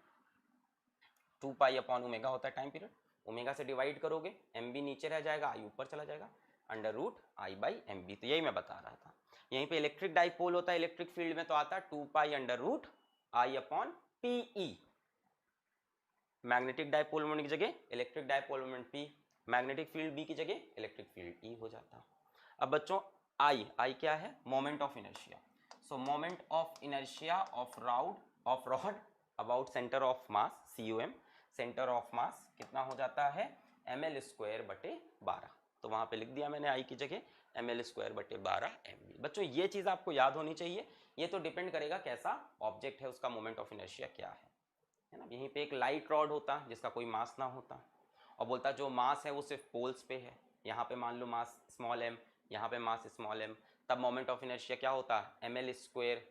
2 पाई अपॉन ओमेगा होता है टाइम पीरियड, ओमेगा से डिवाइड करोगे, एम बी नीचे रह जाएगा, आई ऊपर चला जाएगा, under root I by m B. तो यही मैं बता रहा था। यहीं पे इलेक्ट्रिक डाइपोल होता है, इलेक्ट्रिक फील्ड में तो आता है 2 pi under root I upon p E. Magnetic dipole moment की जगह electric dipole moment p, magnetic field B की जगह इलेक्ट्रिक फील्ड ई हो जाता। अब बच्चों आई, आई क्या है, moment of inertia. So moment of inertia of rod about centre of mass, COM, centre of mass कितना हो जाता है, ml स्क्वायर बटे 12। तो वहां पे लिख दिया मैंने आई की जगह ml स्क्वायर बटे 12 mv। बच्चों ये चीज आपको याद होनी चाहिए, ये तो डिपेंड करेगा कैसा ऑब्जेक्ट है, उसका मोमेंट ऑफ इनर्शिया क्या है ना। यहीं पे एक लाइट रॉड होता जिसका कोई मास ना होता, और बोलता जो मास है वो सिर्फ पोल्स पे है, यहाँ पे मान लो मास स्मॉल m, यहाँ पे मास स्मॉल m, तब मोमेंट ऑफ इनर्शिया क्या होता, ml स्क्वायर,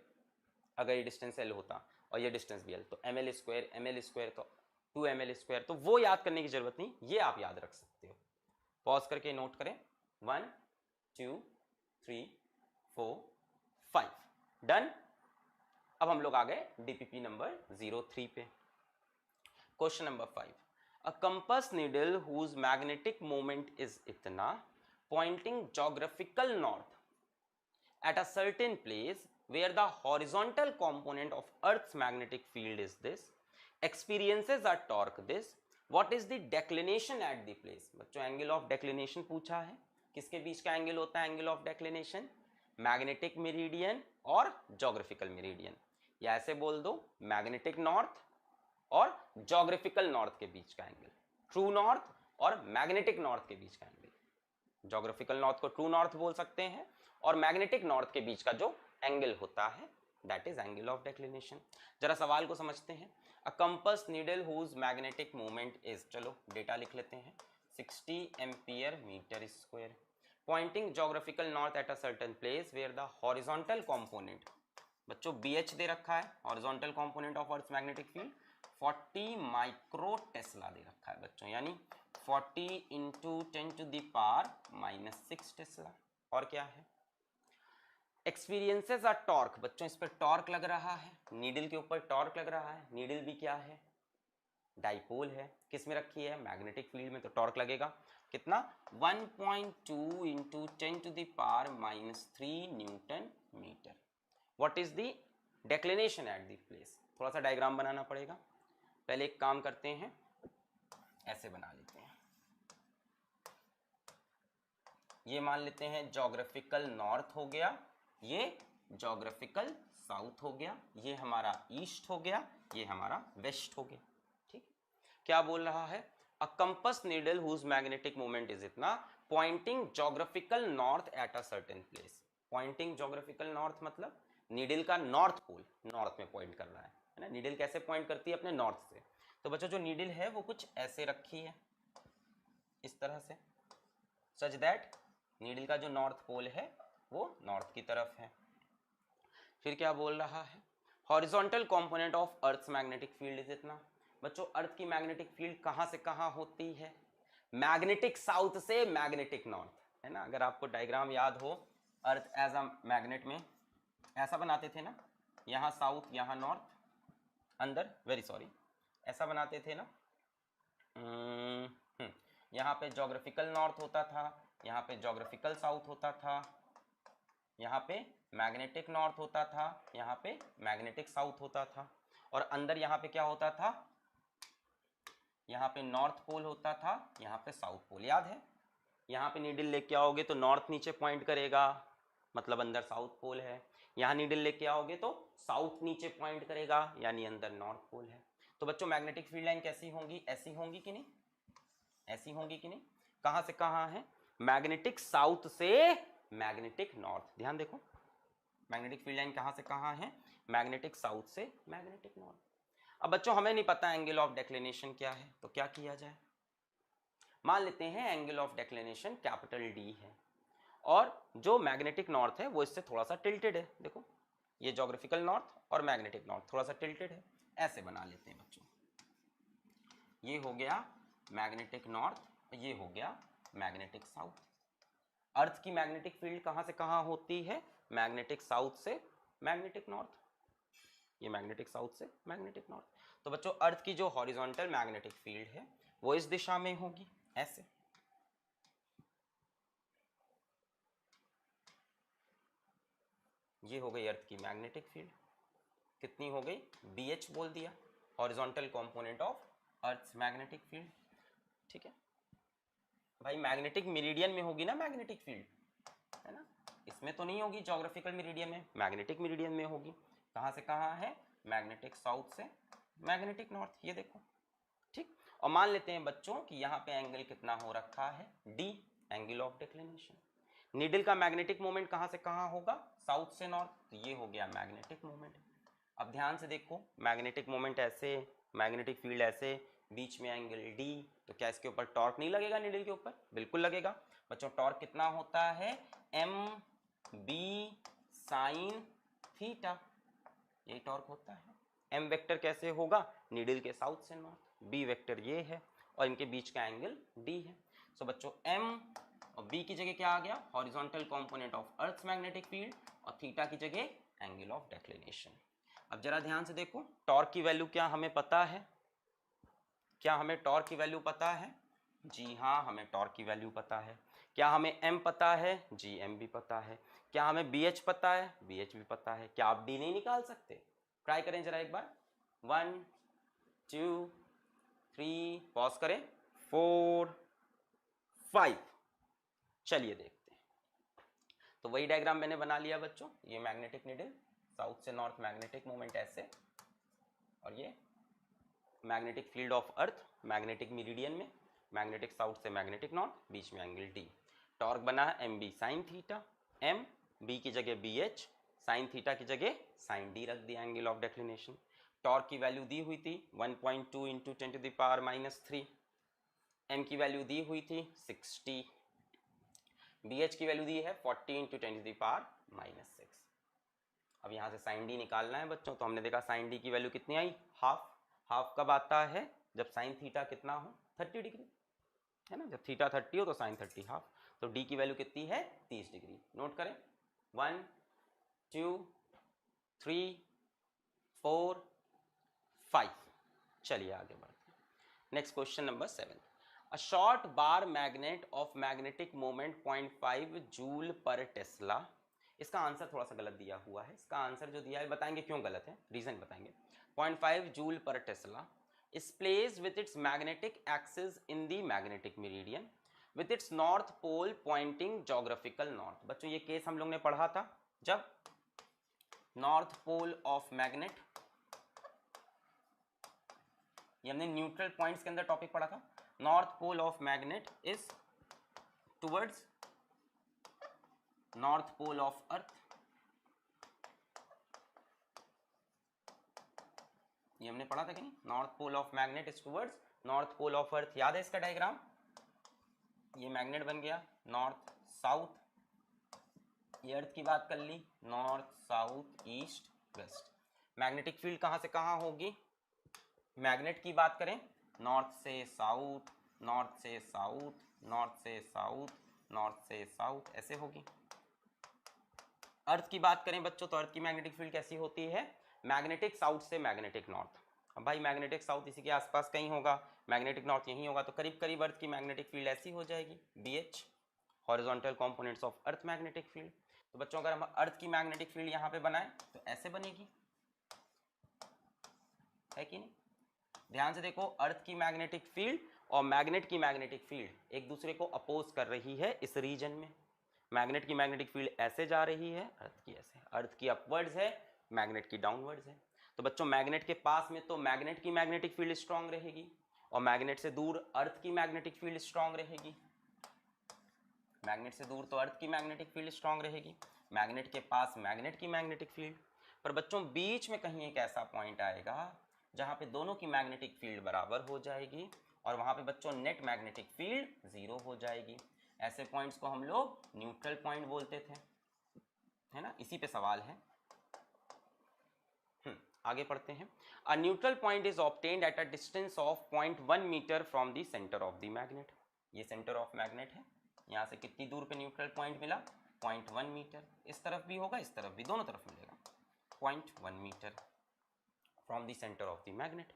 अगर ये डिस्टेंस l होता और ये डिस्टेंस भी l, तो ml स्क्वायर तो 2ml स्क्वायर। तो वो याद करने की जरूरत नहीं, ये आप याद रख सकते हो। पॉज करके नोट करें, 1 2 3 4 5, डन। अब हम लोग आ गए DPP नंबर 03 पे। Question number 5, a compass needle whose magnetic moment is इतना, pointing geographical north at a certain place where the horizontal component of Earth's magnetic field is this, experiences a torque this, what is the declination at the place। बच्चों angle of declination पूछा है, किसके बीच का angle होता है angle of declination, magnetic meridian और geographical meridian, या ऐसे बोल दो मैग्नेटिक नॉर्थ और जोग्राफिकल नॉर्थ के बीच का एंगल, ट्रू नॉर्थ और मैग्नेटिक नॉर्थ के बीच का एंगल। जोग्राफिकल नॉर्थ को ट्रू नॉर्थ बोल सकते हैं, और मैग्नेटिक नॉर्थ के बीच का जो एंगल होता है that is angle of declination. जरा सवाल को समझते हैं। A compass needle whose magnetic moment is, चलो डेटा लिख लेते हैं, 60 ampere metre square, pointing geographical north at a certain place where the horizontal component, बच्चों BH दे रखा है, horizontal component of earth magnetic field 40 micro tesla दे रखा है बच्चों, यानी 40 into 10 to the power -6 tesla. और क्या है, एक्सपीरियंसेस अ टॉर्क, बच्चों इस पर टॉर्क लग रहा है, नीडल के ऊपर टॉर्क लग रहा है, नीडल भी क्या है, डाइपोल है, किस में रखी है, मैग्नेटिक फील्ड में, तो टॉर्क लगेगा। कितना 1.2 इंटू 10⁻³ newton metre. What is the declination at the place. थोड़ा सा डायग्राम बनाना पड़ेगा। पहले एक काम करते हैं, ऐसे बना लेते हैं। ये मान लेते हैं ज्योग्राफिकल नॉर्थ हो गया, ये ज्योग्राफिकल साउथ हो गया, ये हमारा ईस्ट हो गया, ये हमारा वेस्ट हो गया। ठीक, क्या बोल रहा है, a compass needle whose magnetic moment is इतना pointing geographical north at a certain place. Pointing geographical north मतलब नीडल का नॉर्थ पोल नॉर्थ में पॉइंट कर रहा है ना। नीडल कैसे पॉइंट करती है, अपने नॉर्थ से। तो बच्चों जो नीडल है वो कुछ ऐसे रखी है, इस तरह से, सच दैट नीडल का जो नॉर्थ पोल है वो नॉर्थ की तरफ है। फिर क्या बोल रहा है, horizontal component of earth's magnetic field is इतना। बच्चों अर्थ की मैग्नेटिक फील्ड कहां से कहां होती है, मैग्नेटिक साउथ से मैग्नेटिक नॉर्थ, है ना। अगर आपको डायग्राम याद हो, अर्थ एज अ मैग्नेट में ऐसा बनाते थे ना, यहाँ साउथ यहाँ नॉर्थ, अंदर वेरी सॉरी ऐसा बनाते थे ना। यहाँ पे ज्योग्राफिकल नॉर्थ होता था, यहाँ पे ज्योग्राफिकल साउथ होता था, यहाँ पे मैग्नेटिक नॉर्थ होता था, यहाँ पे मैग्नेटिक साउथ होता था, और अंदर यहाँ पे क्या होता था, यहाँ पे नॉर्थ पोल होता था, यहाँ पे साउथ पोल। याद है, यहाँ पे नीडल लेके आओगे तो नॉर्थ नीचे पॉइंट करेगा, मतलब अंदर साउथ पोल है। यहाँ नीडल लेके आओगे तो साउथ नीचे पॉइंट करेगा, यानी अंदर नॉर्थ पोल है। तो बच्चों मैग्नेटिक फील्ड लाइन कैसी होंगी, ऐसी होंगी कि नहीं, ऐसी होंगी कि नहीं। कहां से कहां है, मैग्नेटिक साउथ से मैग्नेटिक नॉर्थ। ध्यान देखो, मैग्नेटिक फील्ड लाइन कहां से कहां है, मैग्नेटिक साउथ से मैग्नेटिक नॉर्थ। अब बच्चों हमें नहीं पता एंगल ऑफ डेक्लिनेशन क्या है, तो क्या किया जाए, मान लेते हैं angle of declination capital D है, और जो मैग्नेटिक नॉर्थ है वो इससे थोड़ा सा टिल्टेड है। देखो ये ज्योग्राफिकल नॉर्थ और मैग्नेटिक नॉर्थ थोड़ा सा टिल्टेड है, ऐसे बना लेते हैं बच्चों। ये हो गया मैग्नेटिक नॉर्थ, ये हो गया मैग्नेटिक साउथ। अर्थ की मैग्नेटिक फील्ड कहां से कहां होती है, मैग्नेटिक साउथ से मैग्नेटिक नॉर्थ, ये मैग्नेटिक साउथ से मैग्नेटिक नॉर्थ। तो बच्चों अर्थ की जो हॉरिजॉन्टल मैग्नेटिक फील्ड है वो इस दिशा में होगी, ऐसे। ये हो गई अर्थ की मैग्नेटिक फील्ड, कितनी हो गई, BH बोल दिया, horizontal component of earth's magnetic field. ठीक है भाई, मैग्नेटिक मेरिडियन में होगी ना मैग्नेटिक फील्ड, है ना, इसमें तो नहीं होगी ज्योग्राफिकल मेरिडियन में, मैग्नेटिक मेरिडियन में होगी। कहां से कहां है, मैग्नेटिक साउथ से मैग्नेटिक नॉर्थ, ये देखो। ठीक, और मान लेते हैं बच्चों कि यहाँ पे एंगल कितना हो रखा है, D, angle of declination. Needle का मैग्नेटिक मोमेंट कहां से कहां होगा, साउथ से नॉर्थ, तो ये हो गया मैग्नेटिक मोमेंट। अब ध्यान से देखो, मैग्नेटिक मोमेंट ऐसे, मैग्नेटिक फील्ड ऐसे, बीच में एंगल D, तो क्या इसके ऊपर टॉर्क नहीं लगेगा, नीडल के ऊपर बिल्कुल लगेगा। बच्चों टॉर्क कितना होता है, mb साइन थीटा, यही टॉर्क होता है। m वेक्टर कैसे होगा, नीडल के साउथ से नॉर्थ, b वेक्टर ये है, और इनके बीच का एंगल D है। सो बच्चों m और b की जगह क्या आ गया, horizontal component of earth's magnetic field, और थीटा की जगह एंगल ऑफ डेक्लिनेशन। अब जरा ध्यान से देखो, टॉर्क की वैल्यू क्या हमें पता है, क्या हमें टॉर्क की वैल्यू पता है, जी हाँ हमें टॉर्क की वैल्यू पता है। क्या हमें m पता है, जी m भी पता है। क्या हमें BH पता है, BH भी पता है। क्या आप D नहीं निकाल सकते, ट्राई करें जरा एक बार, 1 2 3, पॉज करें, 4 5, चलिए देखते हैं। तो वही डायग्राम मैंने बना लिया बच्चों, ये मैग्नेटिक नीडल, साउथ से नॉर्थ मैग्नेटिक मूवमेंट ऐसे, और ये magnetic field of earth magnetic meridian में, मैग्नेटिक साउथ से मैग्नेटिक नॉर्थ, बीच में एंगल D। टॉर्क बना है mb sine theta, m b की जगह BH, साइन थीटा की जगह साइन D रख दिया, एंगल ऑफ डेक्लिनेशन। टॉर्क की वैल्यू दी हुई थी 1.2 इंटू 10⁻³ m की वैल्यू दी हुई थी 60, BH की वैल्यू दी है 40 इंटू 10⁻⁻6। अब यहाँ से साइन D निकालना है बच्चों, तो हमने देखा साइन D की वैल्यू कितनी आई, हाफ। हाफ कब आता है, जब साइन थीटा कितना हो, 30 डिग्री, है ना, जब थीटा 30 हो तो साइन 30 हाफ। तो D की वैल्यू कितनी है, 30 डिग्री। नोट करें, 1 2 3 4 5। चलिए आगे बढ़ते हैं। Next question number 7, a short bar magnet of magnetic moment 0.5 joule पर टेस्ला। इसका आंसर थोड़ा सा गलत दिया हुआ है, इसका आंसर जो दिया है बताएंगे क्यों गलत है, रीजन बताएंगे। 0.5 जूल पर Tesla is placed with its magnetic axis in the magnetic meridian with its north pole pointing geographical north। बच्चों ये केस हम लोग ने पढ़ा था जब नॉर्थ पोल ऑफ मैग्नेट, ये हमने न्यूट्रल पॉइंट्स के अंदर टॉपिक पढ़ा था। North pole of magnet is towards north pole of earth, ये हमने पढ़ा था कि नहीं, north pole of magnet is towards north pole of earth. याद है इसका डायग्राम, ये मैग्नेट बन गया नॉर्थ साउथ, ये अर्थ की बात कर ली north south east west. Magnetic field कहां से कहां होगी, मैग्नेट की बात करें नॉर्थ से साउथ, नॉर्थ से साउथ, नॉर्थ से साउथ, नॉर्थ से साउथ, ऐसे होगी। अर्थ की बात करें बच्चों तो अर्थ की मैग्नेटिक फील्ड कैसी होती है, मैग्नेटिक साउथ से मैग्नेटिक नॉर्थ। अब भाई मैग्नेटिक साउथ इसी के आसपास कहीं होगा, मैग्नेटिक नॉर्थ यहीं होगा, तो करीब करीब अर्थ की मैग्नेटिक फील्ड ऐसी हो जाएगी BH, horizontal components of earth magnetic field. तो बच्चों अगर हम अर्थ की मैग्नेटिक फील्ड यहाँ पे बनाएं तो ऐसे बनेगी, है कि नहीं। ध्यान से देखो, अर्थ की मैग्नेटिक फील्ड और मैग्नेट की मैग्नेटिक फील्ड एक दूसरे को अपोज कर रही है इस रीजन में। मैग्नेट की मैग्नेटिक फील्ड ऐसे जा रही है, अर्थ की ऐसे, अर्थ की अपवर्ड्स है, मैग्नेट की डाउनवर्ड्स है। तो बच्चों मैग्नेट के पास में तो मैग्नेट की मैग्नेटिक फील्ड स्ट्रांग रहेगी और मैग्नेट से दूर अर्थ की मैग्नेटिक फील्ड स्ट्रांग रहेगी। मैग्नेट से दूर तो अर्थ की मैग्नेटिक फील्ड स्ट्रांग रहेगी, मैग्नेट के पास मैग्नेट की मैग्नेटिक फील्ड। पर बच्चों बीच में कहीं एक ऐसा पॉइंट आएगा जहां पे दोनों की मैग्नेटिक फील्ड बराबर हो जाएगी और वहां पे बच्चों नेट मैग्नेटिक फील्ड 0 हो जाएगी। ऐसे पॉइंट्स को हम लोग न्यूट्रल पॉइंट बोलते थे, है ना, इसी पे सवाल है। आगे पढ़ते हैं। A neutral point is obtained at a distance of 0.1 metre from the centre of the magnet. ये सेंटर ऑफ मैग्नेट है, यहाँ से कितनी दूर पे न्यूट्रल पॉइंट मिला, 0.1 मीटर। इस तरफ भी होगा इस तरफ भी, दोनों तरफ मिलेगा 0.1 metre from the centre of the magnet.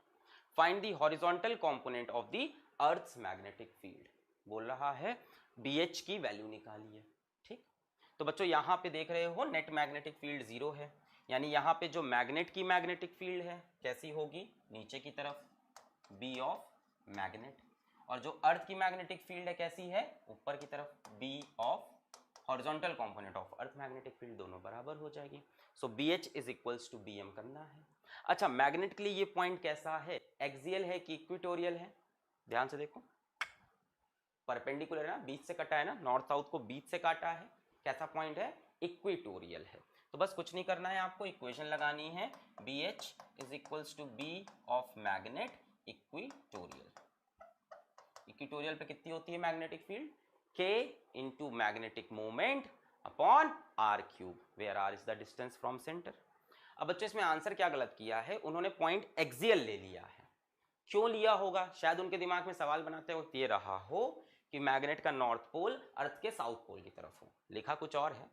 Find the horizontal component of the earth's magnetic field. बोल रहा है BH की वैल्यू निकालिए, ठीक। तो बच्चों यहाँ पे देख रहे हो नेट मैग्नेटिक फील्ड 0 है, यानी यहाँ पे जो मैग्नेट की मैग्नेटिक फील्ड है कैसी होगी, नीचे की तरफ B ऑफ मैग्नेट, और जो अर्थ की मैग्नेटिक फील्ड है कैसी है, ऊपर की तरफ B of horizontal component of earth magnetic field, दोनों बराबर हो जाएगी। So BH is equals to BM करना है। अच्छा मैग्नेट के लिए ये पॉइंट कैसा है, एक्सियल है कि इक्वेटोरियल है, ध्यान से देखो, परपेंडिकुलर है ना, बीच से कटा है ना, नॉर्थ साउथ को बीच से काटा है, कैसा पॉइंट है, इक्वेटोरियल है। तो बस कुछ नहीं करना है, आपको इक्वेशन लगानी है, BH is equals to B of magnet equatorial. Equatorial पे कितनी होती है magnetic field, K into magnetic moment upon R3, where R is the distance from centre. अब बच्चों इसमें आंसर क्या गलत किया है, उन्होंने पॉइंट एक्सियल ले लिया है। क्यों लिया होगा, शायद उनके दिमाग में सवाल बनाते वक्त ये रहा हो कि मैग्नेट का नॉर्थ पोल अर्थ के साउथ पोल की तरफ हो, लिखा कुछ और है।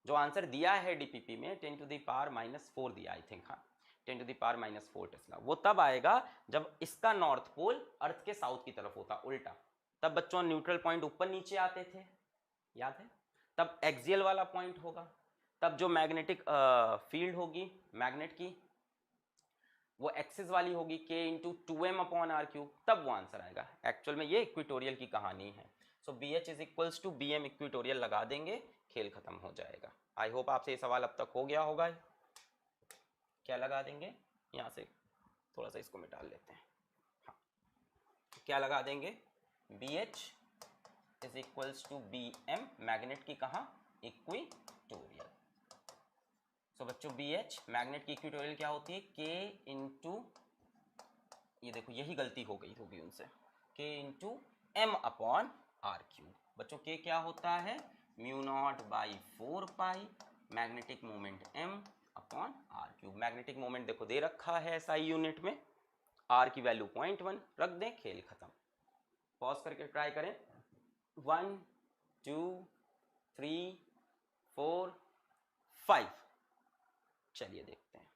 जो आंसर दिया है DPP में 10 टू द पावर -4 दिया, आई थिंक, हाँ 10 टू द पावर -4 टेस्ला, वो तब आएगा जब इसका नॉर्थ पोल अर्थ के साउथ की तरफ होता, उल्टा। तब बच्चों न्यूट्रल पॉइंट ऊपर नीचे आते थे, याद है, तब एक्सियल वाला पॉइंट होगा, तब जो मैग्नेटिक फील्ड होगी मैग्नेट की वो एक्सिस वाली होगी, K into 2m upon R3, तब वो आंसर आएगा। एक्चुअल में ये इक्वेटोरियल की कहानी है। So BH is equals to BM equatorial लगा देंगे, खेल खत्म हो जाएगा। आई होप आपसे ये सवाल अब तक हो गया होगा। क्या लगा देंगे, यहाँ से थोड़ा सा इसको मिटा लेते हैं, हाँ, क्या लगा देंगे, BH is equals to BM, magnet की कहाँ, इक्वेटोरियल। सो बच्चों BH मैग्नेट की इक्वेटोरियल क्या होती है, K इंटू, ये देखो यही गलती हो गई होगी उनसे, K into M upon R3। बच्चों K क्या होता है, μ0/4 pi magnetic moment M upon R3। Magnetic moment देखो दे रखा है SI यूनिट में, R की वैल्यू 0.1 रख दें, खेल खत्म। पॉज करके ट्राई करें, 1 2 3 4 5, चलिए देखते हैं,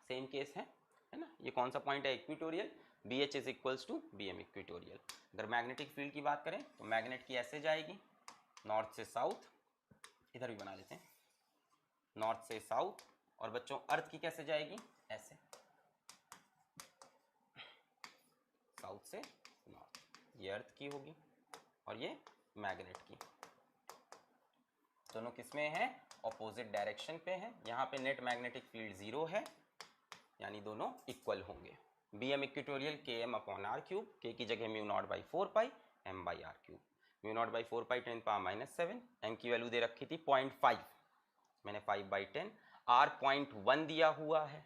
सेम केस है ना, ये कौन सा पॉइंट है, equatorial. BH is equals to BM equatorial. अगर मैग्नेटिक फील्ड की बात करें तो मैग्नेट की ऐसे जाएगी नॉर्थ से साउथ, इधर भी बना लेते हैं, नॉर्थ से साउथ, और बच्चों अर्थ की कैसे जाएगी, ऐसे साउथ से नॉर्थ, ये अर्थ की होगी और ये मैग्नेट की। दोनों किसमें है, ऑपोजिट डायरेक्शन पे है। यहाँ पे नेट मैग्नेटिक फील्ड 0 है, यानी दोनों इक्वल होंगे। BM equatorial KM upon R cube, K की जगह mu naught by 4 pi M by R cube, mu naught by 4 pi 10⁻⁷, M की वैल्यू दे रखी थी 0.5, मैंने 5/10, R 0.1 दिया हुआ है,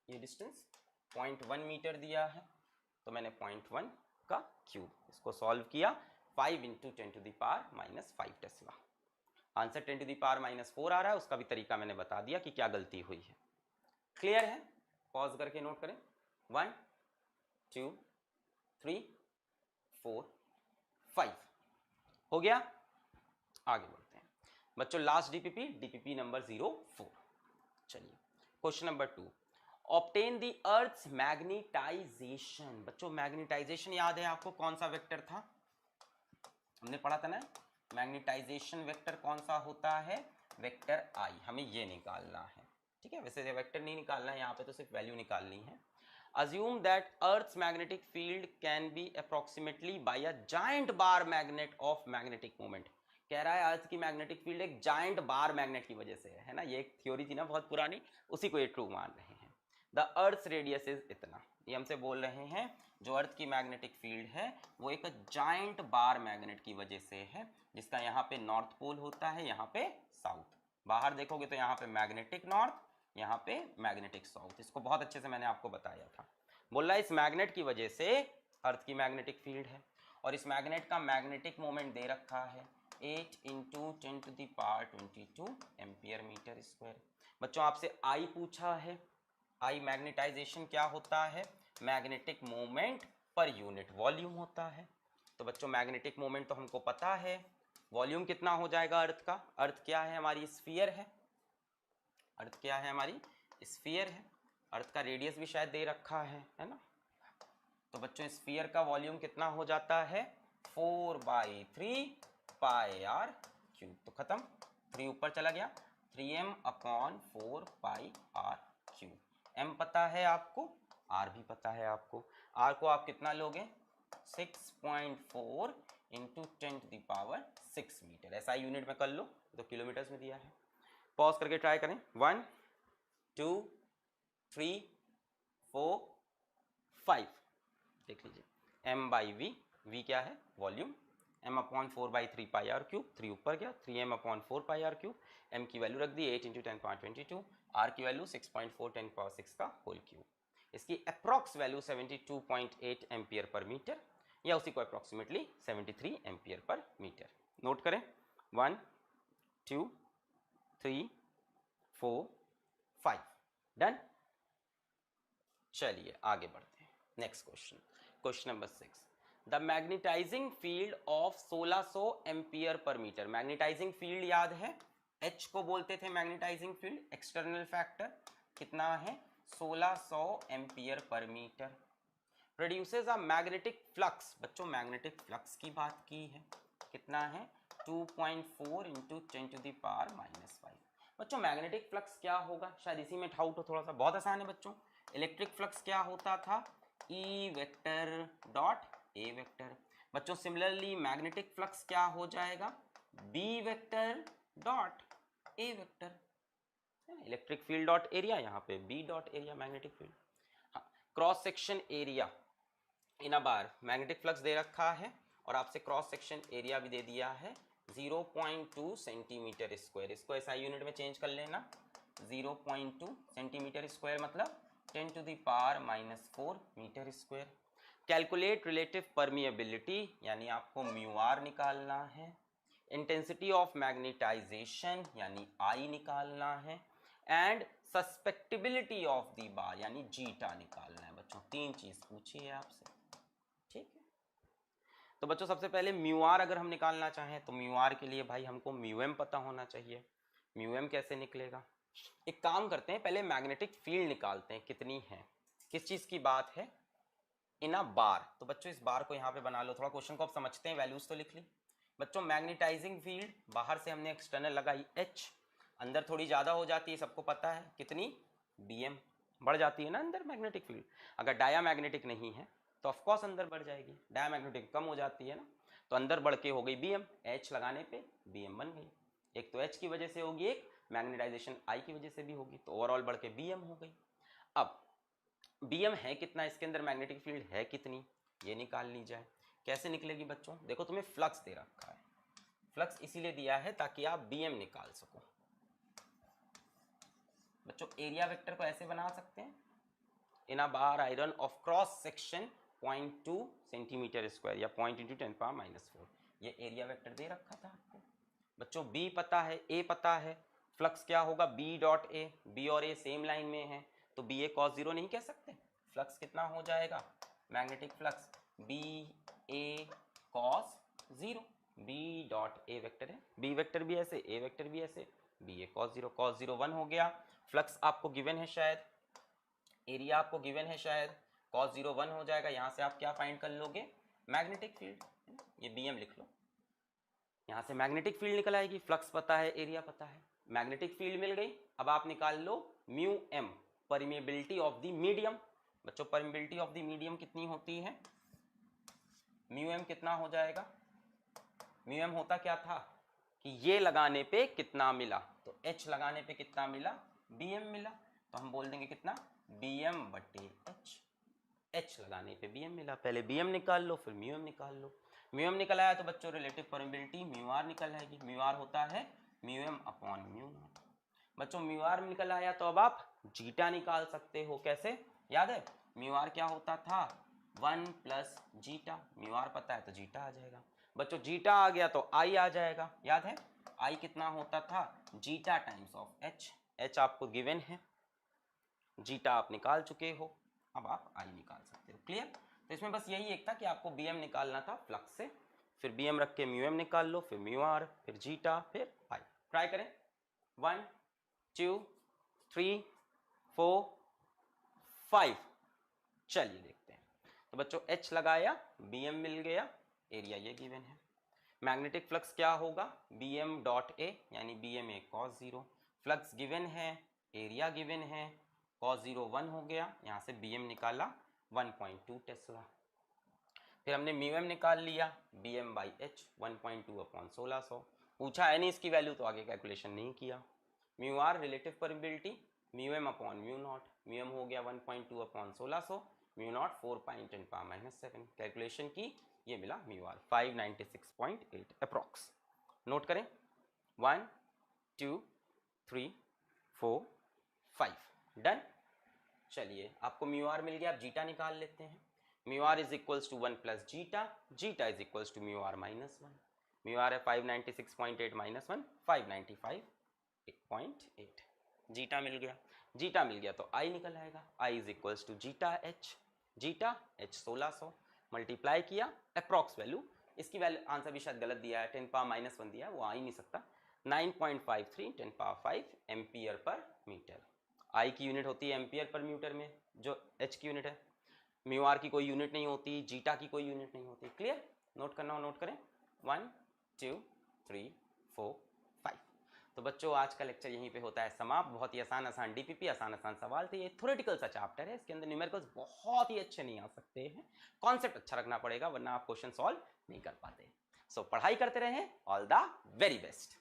ये डिस्टेंस 0.1 मीटर दिया है, तो मैंने 0.1 का क्यूब, इसको सॉल्व किया, 5 × 10⁻⁻5 टेस्ला। आंसर 10⁻⁻4 आ रहा है, उसका भी तरीका मैंने बता दिया कि क्या गलती हुई है। क्लियर है, पॉज करके नोट करें, 1 2 3 4 5 हो गया। आगे बढ़ते हैं बच्चों, लास्ट डीपीपी नंबर 04। चलिए question number 2, obtain the earth's magnetization. बच्चों मैग्नेटाइजेशन याद है आपको कौन सा वेक्टर था, हमने पढ़ा था ना, मैग्नेटाइजेशन वेक्टर कौन सा होता है, वेक्टर आई, हमें ये निकालना है, ठीक है। वैसे ये वेक्टर नहीं निकालना है, यहाँ पे तो सिर्फ वैल्यू निकालनी है। Assume that Earth's magnetic field can be approximately by a giant bar magnet of magnetic moment। कह रहा है अर्थ की मैग्नेटिक फील्ड एक जाइंट बार मैग्नेट की वजह से है ना, ये एक थ्योरी थी ना बहुत पुरानी, उसी को ये ट्रू मान रहे हैं। द अर्थ रेडियस इज इतना, ये हमसे बोल रहे हैं जो अर्थ की मैग्नेटिक फील्ड है वो एक जाइंट बार मैग्नेट की वजह से है, जिसका यहाँ पे नॉर्थ पोल होता है, यहाँ पे साउथ। बाहर देखोगे तो यहाँ पे मैग्नेटिक नॉर्थ, यहाँ पे मैग्नेटिक साउथ, इसको बहुत अच्छे से मैंने आपको बताया था। बोल रहा है इस मैग्नेट की वजह से अर्थ की मैग्नेटिक फील्ड है, और इस मैग्नेट का मैग्नेटिक मोमेंट दे रखा है 8 × 10⁻22 एम्पियर मीटर स्क्वायर। बच्चों आपसे आई पूछा है, आई मैग्नेटाइजेशन क्या होता है, magnetic moment per unit volume होता है। तो बच्चों मैग्नेटिक मोमेंट तो हमको पता है, वॉल्यूम कितना हो जाएगा अर्थ का, अर्थ क्या है हमारी स्फीयर है, अर्थ क्या है हमारी स्फीयर है, अर्थ का रेडियस भी शायद दे रखा है ना। तो बच्चों स्फीयर का वॉल्यूम कितना हो जाता है 4/3 पाई r क्यूब, तो खत्म, 3 ऊपर चला गया, 3m/4 पाई r क्यूब। m पता है आपको, r भी पता है आपको, r को आप कितना लोगे 6.4 × 10⁻6 मीटर, ऐसा यूनिट में कर लो तो किलोमीटर्स में दिया है। पॉज करके ट्राई करें, 1 2 3 4 5, देख लीजिए, m/v, v क्या है वॉल्यूम, m/4/3 पाई r क्यूब, 3 ऊपर गया, 3m/4 पाई r क्यूब, m की वैल्यू रख दी 8 × 10⁻22, r की वैल्यू 6.4 10⁻6 का होल क्यूब। इसकी approx value 72.8 ampere per metre, या उसी को approximately 73 ampere per metre. Note करें, 1 2 3 4 5, डन। चलिए आगे बढ़ते हैं, next question, question number 6, the magnetizing field of 1600 ampere per metre. Magnetizing field याद है, H को बोलते थे मैग्नेटाइजिंग फील्ड, एक्सटर्नल फैक्टर कितना है 1600 ampere per metre, produces a magnetic flux. बच्चों मैग्नेटिक फ्लक्स की बात की है, कितना है 2.4 × 10⁻⁻5। बच्चों मैग्नेटिक फ्लक्स क्या होगा, शायद इसी में डाउट हो थोड़ा सा, बहुत आसान है बच्चों। इलेक्ट्रिक फ्लक्स क्या होता था, E vector dot A vector. बच्चों सिमिलरली मैग्नेटिक फ्लक्स क्या हो जाएगा, B vector dot A vector, electric field dot area, यहाँ पे B डॉट एरिया मैग्नेटिक फील्ड। हाँ, cross section area in a bar, magnetic flux दे रखा है और आपसे क्रॉस सेक्शन एरिया भी दे दिया है 0.2 सेंटीमीटर स्क्वायर, इसको ऐसा यूनिट में चेंज कर लेना, 0.2 सेंटीमीटर स्क्वायर मतलब 10⁻⁻4 metre square. Calculate relative permeability, यानी आपको म्यू आर निकालना है, इंटेंसिटी ऑफ मैग्नेटाइजेशन यानी आई निकालना है, and susceptibility of the bar यानी जीटा निकालना है। बच्चों 3 चीज पूछी है आपसे, ठीक है। तो बच्चों सबसे पहले म्यू आर अगर हम निकालना चाहें तो म्यू आर के लिए भाई हमको म्यू एम पता होना चाहिए। म्यू एम कैसे निकलेगा, एक काम करते हैं, पहले मैग्नेटिक फील्ड निकालते हैं कितनी है, किस चीज की बात है, इन अ बार। तो बच्चों इस बार को यहाँ पे बना लो, थोड़ा क्वेश्चन को आप समझते हैं, वैल्यूज तो लिख ली। बच्चों मैग्नेटाइजिंग फील्ड बाहर से हमने एक्सटर्नल लगाई H, अंदर थोड़ी ज़्यादा हो जाती है, सबको पता है कितनी, BM बढ़ जाती है ना अंदर मैग्नेटिक फील्ड। अगर डायामैग्नेटिक नहीं है तो ऑफकोर्स अंदर बढ़ जाएगी, डायामैग्नेटिक कम हो जाती है ना, तो अंदर बढ़ के हो गई BM, H लगाने पे BM बन गई। एक तो H की वजह से होगी, एक मैग्नेटाइजेशन I की वजह से भी होगी, तो ओवरऑल बढ़ के BM हो गई। अब BM है कितना, इसके अंदर मैग्नेटिक फील्ड है कितनी, ये निकाल ली जाए। कैसे निकलेगी बच्चों, देखो तुम्हें फ्लक्स दे रखा है, फ्लक्स इसीलिए दिया है ताकि आप BM निकाल सको। बच्चों एरिया वेक्टर को ऐसे बना सकते हैं, in a bar iron of cross section 0.2 centimetre square या 0.10⁻⁴, ये एरिया वेक्टर दे रखा था आपको। बच्चों B पता है, A पता है, फ्लक्स क्या होगा B डॉट A, B और A सेम लाइन में है तो BA cos 0 नहीं कह सकते। फ्लक्स कितना हो जाएगा, magnetic flux BA cos 0, B dot A vector है, B वेक्टर भी ऐसे, A वेक्टर भी ऐसे, BA cos 0 1 हो गया। फ्लक्स आपको गिवन है शायद, एरिया आपको गिवन है शायद, cos 0 1 हो जाएगा। यहाँ से आप क्या फाइंड कर लोगे, मैग्नेटिक फील्ड, ये BM लिख लो, यहाँ से मैग्नेटिक फील्ड निकल आएगी। फ्लक्स पता है, एरिया पता है, मैग्नेटिक फील्ड मिल गई। अब आप निकाल लो mu m, permeability of the medium. बच्चों परमिएबिलिटी ऑफ द मीडियम कितनी होती है, म्यू एम कितना हो जाएगा, म्यू एम होता क्या था कि ये लगाने पे कितना मिला, तो H लगाने पे कितना मिला, BM मिला, तो हम बोल देंगे कितना, BM बटे H, H लगाने पे BM मिला। पहले BM निकाल लो फिर म्यू एम निकाल लो। म्यू एम निकल आया तो बच्चों रिलेटिव परमिएबिलिटी म्यू आर निकल आएगी, म्यू आर होता है mu m upon mu naught. बच्चों म्यू आर निकल आया तो अब आप जीटा निकाल सकते हो, कैसे, याद है म्यू आर क्या होता था, 1 प्लस जीटा, म्यू आर पता है तो जीटा आ जाएगा। बच्चों जीटा आ गया तो आई आ जाएगा, याद है आई कितना होता था, zeta times of H, H आपको गिवन है, जीटा आप निकाल चुके हो, अब आप आई निकाल सकते हो। क्लियर, तो इसमें बस यही एक था कि आपको BM निकालना था फ्लक्स से, फिर BM रख के म्यू एम निकाल लो, फिर म्यू आर, फिर जीटा, फिर आई। ट्राई करें, 1 2 3 4 5, चलिए देखते हैं। तो बच्चों H लगाया, BM मिल गया, एरिया ये गिवन है। मैग्नेटिक फ्लक्स क्या होगा, BM डॉट A यानी BM A cos 0, flux given है, एरिया गिवन है, cos 0 1 हो गया, यहाँ से BM निकाला 1.2 टेस्ला। फिर हमने म्यू एम निकाल लिया, BM बाई H 1.2 अपॉन 1600, पूछा है नहीं इसकी वैल्यू तो आगे कैलकुलेशन नहीं किया। Mu r relative permeability, mu m upon mu naught, mu m हो गया 1.2 अपॉन 1600, म्यू नॉट 4.10⁻⁷, कैलकुलेशन की, ये मिला म्यू आर 596.8 अप्रॉक्स। नोट करें, 1 2 3 4 5, डन। चलिए आपको म्यू आर मिल गया, अब जीटा निकाल लेते हैं। Mu r is equals to 1 plus zeta, zeta is equals to mu r minus 1, mu r है 596.8 माइनस 1 595.8, जीटा मिल गया, जीटा मिल गया तो आई निकल आएगा, I is equals to zeta H, zeta H 1600 multiply किया, अप्रॉक्स वैल्यू, इसकी value answer भी शायद गलत दिया है, 10⁻⁻1 दिया है, वो आ ही नहीं सकता, 9.53 10⁻5 एम्पियर पर मीटर। आई की यूनिट होती है एम्पियर पर मीटर में, जो H की यूनिट है, म्यू आर की कोई यूनिट नहीं होती, जीटा की कोई यूनिट नहीं होती। क्लियर, नोट करना हो नोट करें, 1 2 3 4 5। तो बच्चों आज का लेक्चर यहीं पे होता है समाप्त। बहुत ही आसान आसान DPP, आसान आसान सवाल थे, ये थ्योरेटिकल सा चैप्टर है, इसके अंदर न्यूमेरिकल्स बहुत ही अच्छे नहीं आ सकते हैं, कॉन्सेप्ट अच्छा रखना पड़ेगा वरना आप क्वेश्चन सॉल्व नहीं कर पाते। सो पढ़ाई करते रहें, ऑल द वेरी बेस्ट।